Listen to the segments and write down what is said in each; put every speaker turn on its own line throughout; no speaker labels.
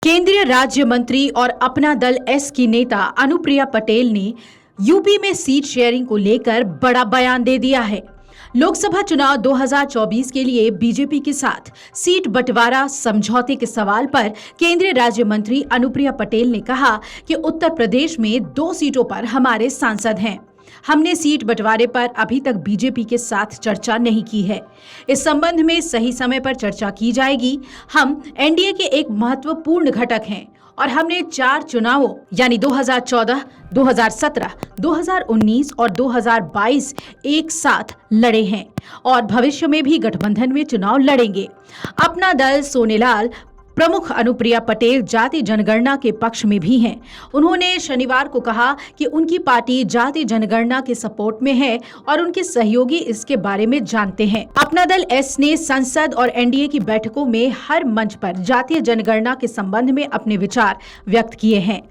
केंद्रीय राज्य मंत्री और अपना दल एस की नेता अनुप्रिया पटेल ने यूपी में सीट शेयरिंग को लेकर बड़ा बयान दे दिया है। लोकसभा चुनाव 2024 के लिए बीजेपी के साथ सीट बंटवारा समझौते के सवाल पर केंद्रीय राज्य मंत्री अनुप्रिया पटेल ने कहा कि उत्तर प्रदेश में 2 सीटों पर हमारे सांसद हैं। हमने सीट बंटवारे पर अभी तक बीजेपी के साथ चर्चा नहीं की है। इस संबंध में सही समय पर चर्चा की जाएगी। हम एनडीए के एक महत्वपूर्ण घटक हैं और हमने 4 चुनावों यानी 2014, 2017, 2019 और 2022 एक साथ लड़े हैं और भविष्य में भी गठबंधन में चुनाव लड़ेंगे। अपना दल सोनेलाल प्रमुख अनुप्रिया पटेल जाति जनगणना के पक्ष में भी हैं। उन्होंने शनिवार को कहा कि उनकी पार्टी जाति जनगणना के सपोर्ट में है और उनके सहयोगी इसके बारे में जानते हैं। अपना दल एस ने संसद और एनडीए की बैठकों में हर मंच पर जातीय जनगणना के संबंध में अपने विचार व्यक्त किए हैं।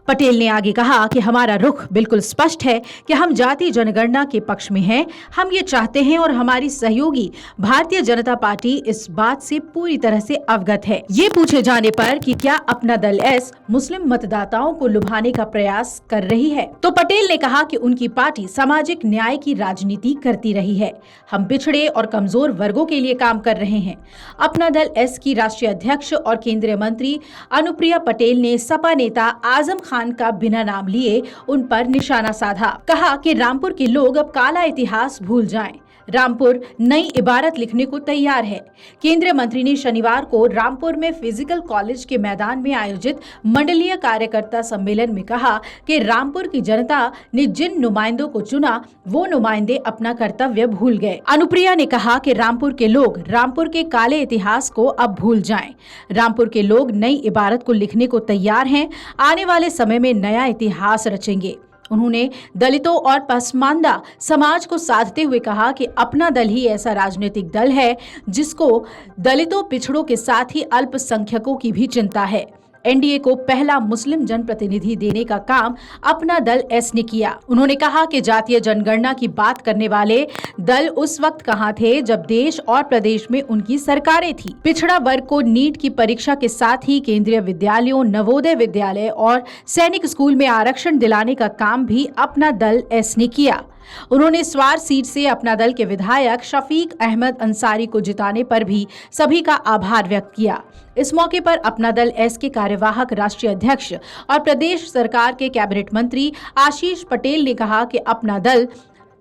पटेल ने आगे कहा कि हमारा रुख बिल्कुल स्पष्ट है कि हम जातीय जनगणना के पक्ष में हैं। हम ये चाहते हैं और हमारी सहयोगी भारतीय जनता पार्टी इस बात से पूरी तरह से अवगत है। ये पूछे जाने पर कि क्या अपना दल एस मुस्लिम मतदाताओं को लुभाने का प्रयास कर रही है, तो पटेल ने कहा कि उनकी पार्टी सामाजिक न्याय की राजनीति करती रही है। हम पिछड़े और कमजोर वर्गों के लिए काम कर रहे हैं। अपना दल एस की राष्ट्रीय अध्यक्ष और केंद्रीय मंत्री अनुप्रिया पटेल ने सपा नेता आजम खान का बिना नाम लिए उन पर निशाना साधा। कहा कि रामपुर के लोग अब काला इतिहास भूल जाएं। रामपुर नई इबारत लिखने को तैयार है। केंद्रीय मंत्री ने शनिवार को रामपुर में फिजिकल कॉलेज के मैदान में आयोजित मंडलीय कार्यकर्ता सम्मेलन में कहा कि रामपुर की जनता ने जिन नुमाइंदों को चुना वो नुमाइंदे अपना कर्तव्य भूल गए। अनुप्रिया ने कहा कि रामपुर के लोग रामपुर के काले इतिहास को अब भूल जाएं। रामपुर के लोग नई इबारत को लिखने को तैयार हैं। आने वाले समय में नया इतिहास रचेंगे। उन्होंने दलितों और पसमानदा समाज को साधते हुए कहा कि अपना दल ही ऐसा राजनीतिक दल है जिसको दलितों, पिछड़ों के साथ ही अल्पसंख्यकों की भी चिंता है। एनडीए को पहला मुस्लिम जनप्रतिनिधि देने का काम अपना दल एस ने किया। उन्होंने कहा कि जातीय जनगणना की बात करने वाले दल उस वक्त कहां थे जब देश और प्रदेश में उनकी सरकारें थी। पिछड़ा वर्ग को नीट की परीक्षा के साथ ही केंद्रीय विद्यालयों, नवोदय विद्यालय और सैनिक स्कूल में आरक्षण दिलाने का काम भी अपना दल एस ने किया। उन्होंने स्वार सीट से अपना दल के विधायक शफीक अहमद अंसारी को जिताने पर भी सभी का आभार व्यक्त किया। इस मौके पर अपना दल एस के कार्यवाहक राष्ट्रीय अध्यक्ष और प्रदेश सरकार के कैबिनेट मंत्री आशीष पटेल ने कहा कि अपना दल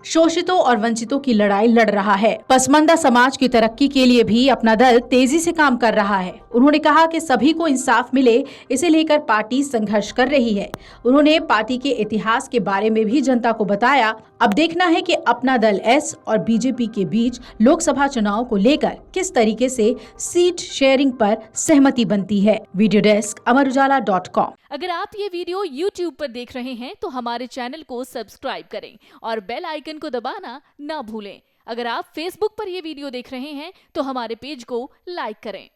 शोषितों और वंचितों की लड़ाई लड़ रहा है। पसमानदा समाज की तरक्की के लिए भी अपना दल तेजी से काम कर रहा है। उन्होंने कहा कि सभी को इंसाफ मिले, इसे लेकर पार्टी संघर्ष कर रही है। उन्होंने पार्टी के इतिहास के बारे में भी जनता को बताया। अब देखना है कि अपना दल एस और बीजेपी के बीच लोकसभा चुनाव को लेकर किस तरीके से सीट शेयरिंग पर सहमति बनती है। Video desk amarujala.com।
अगर आप ये वीडियो YouTube पर देख रहे हैं तो हमारे चैनल को सब्सक्राइब करें और बेल आइकन को दबाना ना भूलें। अगर आप Facebook पर ये वीडियो देख रहे हैं तो हमारे पेज को लाइक करें।